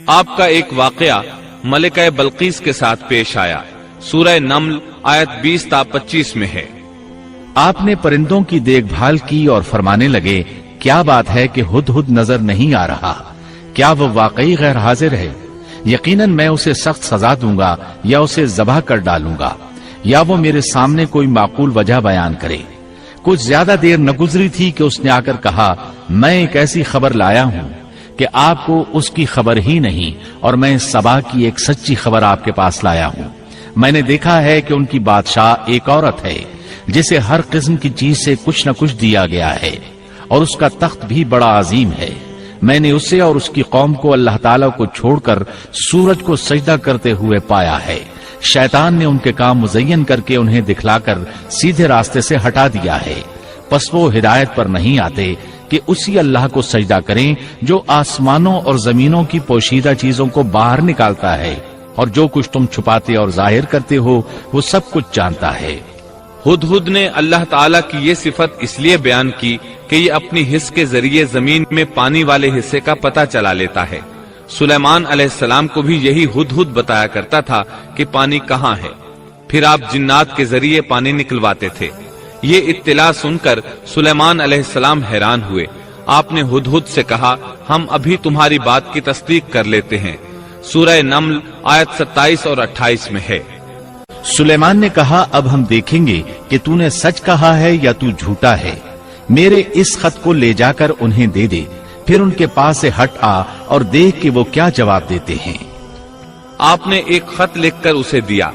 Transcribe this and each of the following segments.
آپ کا ایک واقعہ ملکہ بلقیس کے ساتھ پیش آیا۔ سورہ نمل آیت 20 تا 25 میں ہے۔ آپ نے پرندوں کی دیکھ بھال کی اور فرمانے لگے، کیا بات ہے کہ ہدہد نظر نہیں آ رہا؟ کیا وہ واقعی غیر حاضر ہے؟ یقیناً میں اسے سخت سزا دوں گا یا اسے ذبح کر ڈالوں گا، یا وہ میرے سامنے کوئی معقول وجہ بیان کرے۔ کچھ زیادہ دیر نہ گزری تھی کہ اس نے آ کر کہا، میں ایک ایسی خبر لایا ہوں کہ آپ کو اس کی خبر ہی نہیں، اور میں سبا کی ایک سچی خبر آپ کے پاس لایا ہوں۔ میں نے دیکھا ہے کہ ان کی بادشاہ ایک عورت ہے جسے ہر قسم کی چیز سے کچھ نہ کچھ دیا گیا ہے، اور اس کا تخت بھی بڑا عظیم ہے۔ میں نے اسے اور اس کی قوم کو اللہ تعالیٰ کو چھوڑ کر سورج کو سجدہ کرتے ہوئے پایا ہے۔ شیطان نے ان کے کام مزین کر کے انہیں دکھلا کر سیدھے راستے سے ہٹا دیا ہے، پس وہ ہدایت پر نہیں آتے کہ اسی اللہ کو سجدہ کریں جو آسمانوں اور زمینوں کی پوشیدہ چیزوں کو باہر نکالتا ہے، اور جو کچھ تم چھپاتے اور ظاہر کرتے ہو وہ سب کچھ جانتا ہے۔ ہدہد نے اللہ تعالیٰ کی یہ صفت اس لیے بیان کی کہ یہ اپنی حس کے ذریعے زمین میں پانی والے حصے کا پتہ چلا لیتا ہے۔ سلیمان علیہ السلام کو بھی یہی ہدہد بتایا کرتا تھا کہ پانی کہاں ہے، پھر آپ جنات کے ذریعے پانی نکلواتے تھے۔ یہ اطلاع سن کر سلیمان علیہ السلام حیران ہوئے۔ آپ نے ہدہد سے کہا، ہم ابھی تمہاری بات کی تصدیق کر لیتے ہیں۔ سورہ نمل آیت 27 اور 28 میں ہے۔ سلیمان نے کہا، اب ہم دیکھیں گے کہ تو نے سچ کہا ہے یا تو جھوٹا ہے۔ میرے اس خط کو لے جا کر انہیں دے دے، پھر ان کے پاس سے ہٹ آ اور دیکھ کہ وہ کیا جواب دیتے ہیں۔ آپ نے ایک خط لکھ کر اسے دیا۔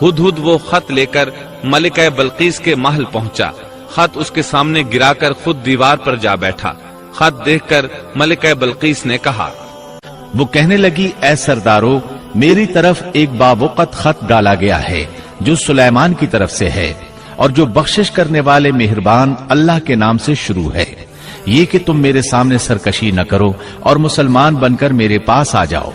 ہدہد وہ خط لے کر ملکہ بلقیس کے محل پہنچا۔ خط اس کے سامنے گرا کر خود دیوار پر جا بیٹھا۔ خط دیکھ کر ملکہ بلقیس نے کہا، وہ کہنے لگی، اے سردارو، میری طرف ایک باوقت خط ڈالا گیا ہے جو سلیمان کی طرف سے ہے، اور جو بخشش کرنے والے مہربان اللہ کے نام سے شروع ہے، یہ کہ تم میرے سامنے سرکشی نہ کرو اور مسلمان بن کر میرے پاس آ جاؤ۔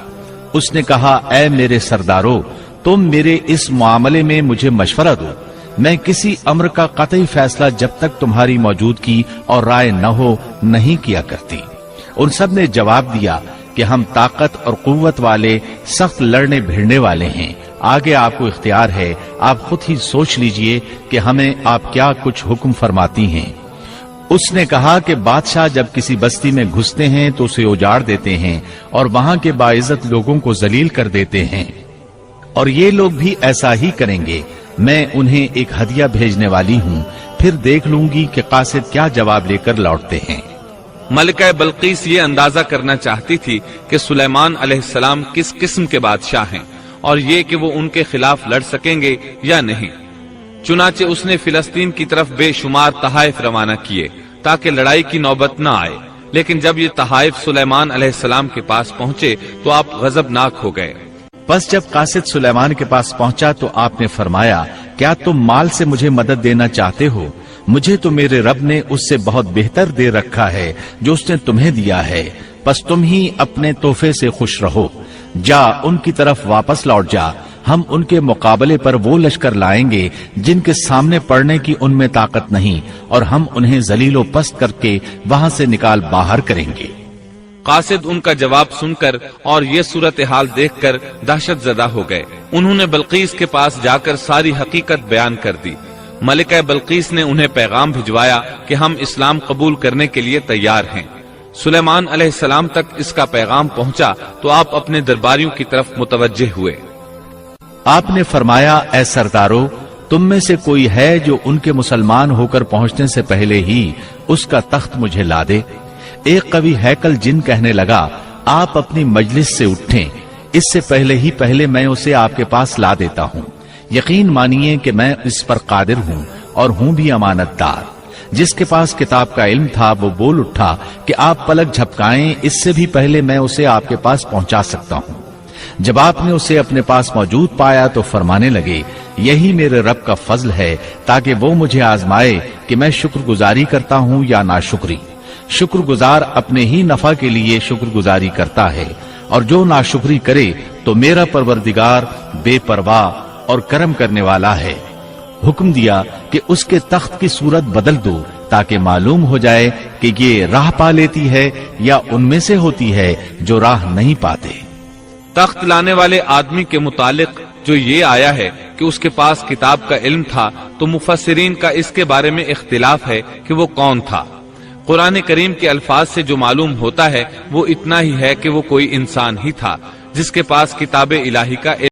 اس نے کہا، اے میرے سردارو، تم میرے اس معاملے میں مجھے مشورہ دو۔ میں کسی امر کا قطعی فیصلہ جب تک تمہاری موجودگی اور رائے نہ ہو نہیں کیا کرتی۔ ان سب نے جواب دیا کہ ہم طاقت اور قوت والے، سخت لڑنے بھیڑنے والے ہیں، آگے آپ کو اختیار ہے، آپ خود ہی سوچ لیجئے کہ ہمیں آپ کیا کچھ حکم فرماتی ہیں۔ اس نے کہا کہ بادشاہ جب کسی بستی میں گھستے ہیں تو اسے اجاڑ دیتے ہیں اور وہاں کے باعزت لوگوں کو ذلیل کر دیتے ہیں، اور یہ لوگ بھی ایسا ہی کریں گے۔ میں انہیں ایک ہدیہ بھیجنے والی ہوں، پھر دیکھ لوں گی کہ قاصد کیا جواب لے کر لوٹتے ہیں۔ ملکہ بلقیس یہ اندازہ کرنا چاہتی تھی کہ سلیمان علیہ السلام کس قسم کے بادشاہ ہیں، اور یہ کہ وہ ان کے خلاف لڑ سکیں گے یا نہیں۔ چنانچہ اس نے فلسطین کی طرف بے شمار تحائف روانہ کیے تاکہ لڑائی کی نوبت نہ آئے، لیکن جب یہ تحائف سلیمان علیہ السلام کے پاس پہنچے تو آپ غضبناک ہو گئے۔ پس جب قاصد سلیمان کے پاس پہنچا تو آپ نے فرمایا، کیا تم مال سے مجھے مدد دینا چاہتے ہو؟ مجھے تو میرے رب نے اس سے بہت بہتر دے رکھا ہے جو اس نے تمہیں دیا ہے، پس تم ہی اپنے تحفے سے خوش رہو۔ جا ان کی طرف واپس لوٹ جا، ہم ان کے مقابلے پر وہ لشکر لائیں گے جن کے سامنے پڑنے کی ان میں طاقت نہیں، اور ہم انہیں ذلیل و پست کر کے وہاں سے نکال باہر کریں گے۔ قاصد ان کا جواب سن کر اور یہ صورتحال دیکھ کر دہشت زدہ ہو گئے۔ انہوں نے بلقیس کے پاس جا کر ساری حقیقت بیان کر دی۔ ملکہ بلقیس نے انہیں پیغام بھجوایا کہ ہم اسلام قبول کرنے کے لیے تیار ہیں۔ سلیمان علیہ السلام تک اس کا پیغام پہنچا تو آپ اپنے درباریوں کی طرف متوجہ ہوئے۔ آپ نے فرمایا، اے سردارو، تم میں سے کوئی ہے جو ان کے مسلمان ہو کر پہنچنے سے پہلے ہی اس کا تخت مجھے لا دے؟ ایک قوی ہیکل جن کہنے لگا، آپ اپنی مجلس سے اٹھیں، اس سے پہلے میں اسے آپ کے پاس لا دیتا ہوں۔ یقین مانیے کہ میں اس پر قادر ہوں اور ہوں بھی امانت دار۔ جس کے پاس کتاب کا علم تھا وہ بول اٹھا کہ آپ پلک جھپکائیں، اس سے بھی پہلے میں اسے آپ کے پاس پہنچا سکتا ہوں۔ جب آپ نے اسے اپنے پاس موجود پایا تو فرمانے لگے، یہی میرے رب کا فضل ہے تاکہ وہ مجھے آزمائے کہ میں شکر گزاری کرتا ہوں یا ناشکری۔ شکر گزار اپنے ہی نفع کے لیے شکر گزاری کرتا ہے، اور جو ناشکری کرے تو میرا پروردگار بے پرواہ اور کرم کرنے والا ہے۔ حکم دیا کہ اس کے تخت کی صورت بدل دو تاکہ معلوم ہو جائے کہ یہ راہ پا لیتی ہے یا ان میں سے ہوتی ہے جو راہ نہیں پاتے۔ تخت لانے والے آدمی کے متعلق جو یہ آیا ہے کہ اس کے پاس کتاب کا علم تھا، تو مفسرین کا اس کے بارے میں اختلاف ہے کہ وہ کون تھا۔ قرآن کریم کے الفاظ سے جو معلوم ہوتا ہے وہ اتنا ہی ہے کہ وہ کوئی انسان ہی تھا جس کے پاس کتاب الہی کا علم